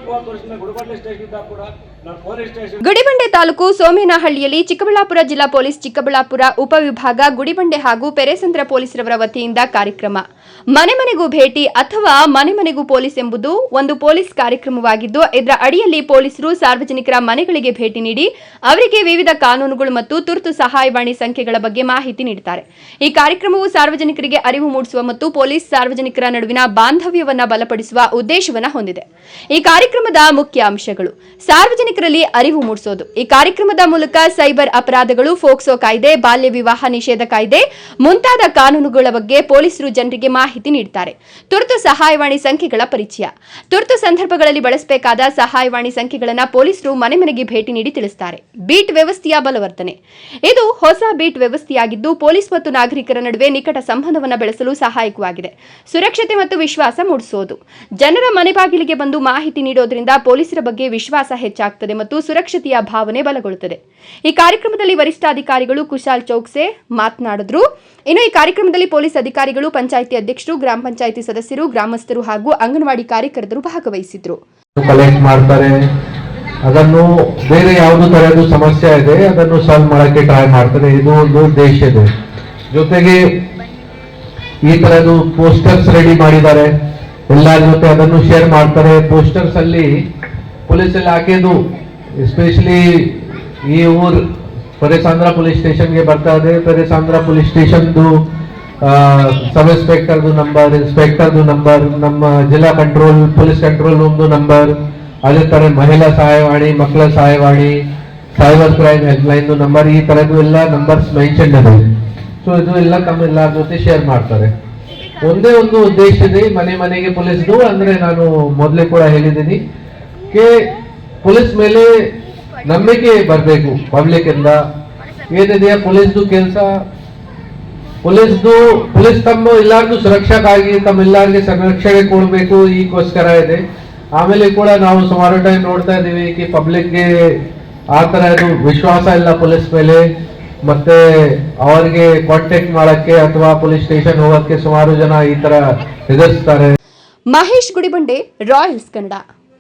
30 ವರ್ಷದಿಂದ ಗುಡಿಬಂಡೆ ಸ್ಟೇಷನ್ ಇದ್ದಾಗ ಕೂಡ ನಾನು ಪೊಲೀಸ್ ಸ್ಟೇಷನ್ ಗುಡಿಬಂಡೆ ತಾಲೂಕು ಸೋಮೇನಹಳ್ಳಿಯಲ್ಲಿ ಚಿಕ್ಕಬಳ್ಳಾಪುರ ಜಿಲ್ಲಾ ಪೊಲೀಸ್ ಚಿಕ್ಕಬಳ್ಳಾಪುರ ಉಪವಿಭಾಗ ಗುಡಿಬಂಡೆ ಹಾಗೂ ಪೆರೇಸಂದ್ರ ಪೊಲೀಸರವರ ವತಿಯಿಂದ ಕಾರ್ಯಕ್ರಮ ಮನೆ ಮನೆಗೂ ಭೇಟಿ ಅಥವಾ ಮನೆ ಮನೆಗೂ ಪೊಲೀಸ್ ಎಂಬುದು ಒಂದು ಪೊಲೀಸ್ ಕಾರ್ಯಕ್ರಮವಾಗಿದ್ದು ಇದರ ಅಡಿಯಲ್ಲಿ ಪೊಲೀಸರು ಸಾರ್ವಜನಿಕರ ಮನೆಗಳಿಗೆ ಭೇಟಿ ನೀಡಿ ಅವರಿಗೆ ವಿವಿಧ ಕಾನೂನುಗಳು ಮತ್ತು ತುರ್ತು ಸಹಾಯವಾಣಿ ಸಂಖ್ಯೆಗಳ ಬಗ್ಗೆ ಮಾಹಿತಿ ನೀಡುತ್ತಾರೆ. ಈ ಕಾರ್ಯಕ್ರಮವು ಸಾರ್ವಜನಿಕರಿಗೆ ಅರಿವು ಮೂಡಿಸುವ ಮತ್ತು ಪೊಲೀಸ್ ಸಾರ್ವಜನಿಕರ ನಡುವಿನ ಬಾಂಧವ್ಯವನ್ನು ಬಲಪಡಿಸುವ ಉದ್ದೇಶವನ್ನು ಹೊಂದಿದೆ. ಈ ಕಾರ್ಯಕ್ರಮದ ಮುಖ್ಯ ಅಂಶಗಳು: ಸಾರ್ವಜನಿಕರಲ್ಲಿ ಅರಿವು ಮೂಡಿಸುವುದು. ಈ ಕಾರ್ಯಕ್ರಮದ ಮೂಲಕ ಸೈಬರ್ ಅಪರಾಧಗಳು, ಫೋಕ್ಸೋ ಕಾಯ್ದೆ, ಬಾಲ್ಯ ವಿವಾಹ ನಿಷೇಧ ಕಾಯ್ದೆ ಮುಂತಾದ ಕಾನೂನುಗಳ ಬಗ್ಗೆ ಪೊಲೀಸರು ಜನರಿಗೆ ಮಾಹಿತಿ ನೀಡುತ್ತಾರೆ. ತುರ್ತು ಸಹಾಯವಾಣಿ ಸಂಖ್ಯೆಗಳ ಪರಿಚಯ. ತುರ್ತು ಸಂದರ್ಭಗಳಲ್ಲಿ ಬಳಸಬೇಕಾದ ಸಹಾಯವಾಣಿ ಸಂಖ್ಯೆಗಳನ್ನು ಪೊಲೀಸರು ಮನೆ ಮನೆಗೆ ಭೇಟಿ ನೀಡಿ ತಿಳಿಸುತ್ತಾರೆ. ಬೀಟ್ ವ್ಯವಸ್ಥೆಯ ಬಲವರ್ಧನೆ. ಇದು ಹೊಸ ಬೀಟ್ ವ್ಯವಸ್ಥೆಯಾಗಿದ್ದು ಪೊಲೀಸ್ ಮತ್ತು ನಾಗರಿಕರ ನಡುವೆ ನಿಕಟ ಸಂಬಂಧವನ್ನು ಬೆಳೆಸಲು ಸಹಾಯಕವಾಗಿದೆ. ಸುರಕ್ಷತೆ ಮತ್ತು ವಿಶ್ವಾಸ ಮೂಡಿಸುವುದು. ಜನರ ಮನೆ ಬಾಗಿಲಿಗೆ ಬಂದು ಮಾಹಿತಿ ನೀಡೋದ್ರಿಂದ ಪೊಲೀಸರ ಬಗ್ಗೆ ವಿಶ್ವಾಸ ಹೆಚ್ಚಾಗುತ್ತದೆ ಮತ್ತು ಸುರಕ್ಷತೆಯ ಭಾವನೆ ಬಲಗೊಳ್ಳುತ್ತದೆ. ಈ ಕಾರ್ಯಕ್ರಮದಲ್ಲಿ ವರಿಷ್ಠ ಅಧಿಕಾರಿಗಳು ಕುಶಾಲ್ ಚೌಕ್ಸೆ ಮಾತನಾಡಿದರು. ಇನ್ನು ಈ ಕಾರ್ಯಕ್ರಮದಲ್ಲಿ ಪೊಲೀಸ್ ಅಧಿಕಾರಿಗಳು, ಪಂಚಾಯಿತಿ ಅಧ್ಯಕ್ಷರು, ಗ್ರಾಮ ಪಂಚಾಯಿತಿ ಸದಸ್ಯರು, ಗ್ರಾಮಸ್ಥರು ಹಾಗೂ ಅಂಗನವಾಡಿ ಕಾರ್ಯಕರ್ತರು ಭಾಗವಹಿಸಿದ್ರು. ಕಲೆಕ್ಟ್ ಮಾಡ್ತಾರೆ, ಅದನ್ನು ಬೇರೆ ಯಾವುದು ತರಹದ ಸಮಸ್ಯೆ ಇದೆ ಅದನ್ನು ಸಾಲ್ವ್ ಮಾಡಕ್ಕೆ ಟ್ರೈ ಮಾಡ್ತಾರೆ. ಇದು ಒಂದು ಉದ್ದೇಶ ಇದೆ. ಜೊತೆಗೆ ಈ ತರದ್ದು ಪೋಸ್ಟರ್ಸ್ ರೆಡಿ ಮಾಡಿದ್ದಾರೆ, ಎಲ್ಲರ ಜೊತೆ ಅದನ್ನು ಶೇರ್ ಮಾಡ್ತಾರೆ. ಪೋಸ್ಟರ್ಸ್ ಅಲ್ಲಿ ಪೊಲೀಸ್ ಇಲಾಖೆದು ಎಸ್ಪೆಷಲಿ ಈ ಊರು ಪೆರೇಸಂದ್ರ ಪೊಲೀಸ್ ಸ್ಟೇಷನ್ಗೆ ಬರ್ತಾ ಇದೆ. ಪೆರೇಸಂದ್ರ ಪೊಲೀಸ್ ಸ್ಟೇಷನ್ದು ಸಬ್ ಇನ್ಸ್ಪೆಕ್ಟರ್ದು ನಂಬರ್, ಇನ್ಸ್ಪೆಕ್ಟರ್ದು ನಂಬರ್, ನಮ್ಮ ಜಿಲ್ಲಾ ಕಂಟ್ರೋಲ್ ಪೊಲೀಸ್ ಕಂಟ್ರೋಲ್ ರೂಮ್ದು ನಂಬರ್, ಅದೇ ತರ ಮಹಿಳಾ ಸಹಾಯವಾಣಿ, ಮಕ್ಕಳ ಸಹಾಯವಾಣಿ, ಸೈಬರ್ ಕ್ರೈಮ್ ಹೆಲ್ಪ್ಲೈನ್ ನಂಬರ್, ಈ ತರದ್ದು ಎಲ್ಲ ನಂಬರ್ಸ್ ಮೆನ್ಷನ್ ಇದೆ. ಸೊ ಇದು ಎಲ್ಲ ತಮ್ಮ ಎಲ್ಲರ ಜೊತೆ ಶೇರ್ ಮಾಡ್ತಾರೆ. ಒಂದೇ ಒಂದು ಉದ್ದೇಶ ಇದೆ ಮನೆ ಮನೆಗೆ ಪೊಲೀಸ್ದು. ಅಂದ್ರೆ ನಾನು ಮೊದಲೇ ಕೂಡ ಹೇಳಿದ್ದೀನಿ ಪೊಲೀಸ್ ಮೇಲೆ ನಂಬಿಕೆ ಬರಬೇಕು ಪಬ್ಲಿಕ್ ಇಂದ. ಏನಿದೆಯಾ ಪೊಲೀಸ್ದು ಕೆಲಸ, ಪೊಲೀಸ್ ತಮ್ಮ ಎಲ್ಲಾರ್ದು ಸುರಕ್ಷಾಗಾಗಿ ತಮ್ಮೆಲ್ಲರಿಗೆ ಸಂರಕ್ಷಣೆ ಕೊಡಬೇಕು, ಈಗೋಸ್ಕರ ಇದೆ. ಆಮೇಲೆ ಕೂಡ ನಾವು ಸುಮಾರು ಟೈಮ್ ನೋಡ್ತಾ ಇದ್ದೀವಿ ಕಿ ಪಬ್ಲಿಕ್ಗೆ ಆ ತರಹದ್ದು ವಿಶ್ವಾಸ ಇಲ್ಲ ಪೊಲೀಸ್ ಮೇಲೆ, ಮತ್ತೆ ಅವರಿಗೆ ಕಾಂಟ್ಯಾಕ್ಟ್ ಮಾಡಕ್ಕೆ ಅಥವಾ ಪೊಲೀಸ್ ಸ್ಟೇಷನ್ ಹೋಗಕ್ಕೆ ಸುಮಾರು ಜನ ಈ ತರ ಹೆದರ್ಸ್ತಾರೆ. ಮಹೇಶ್ ಗುಡಿಬಂಡೆ, ರಾಯಲ್ಸ್ ಕನ್ನಡ.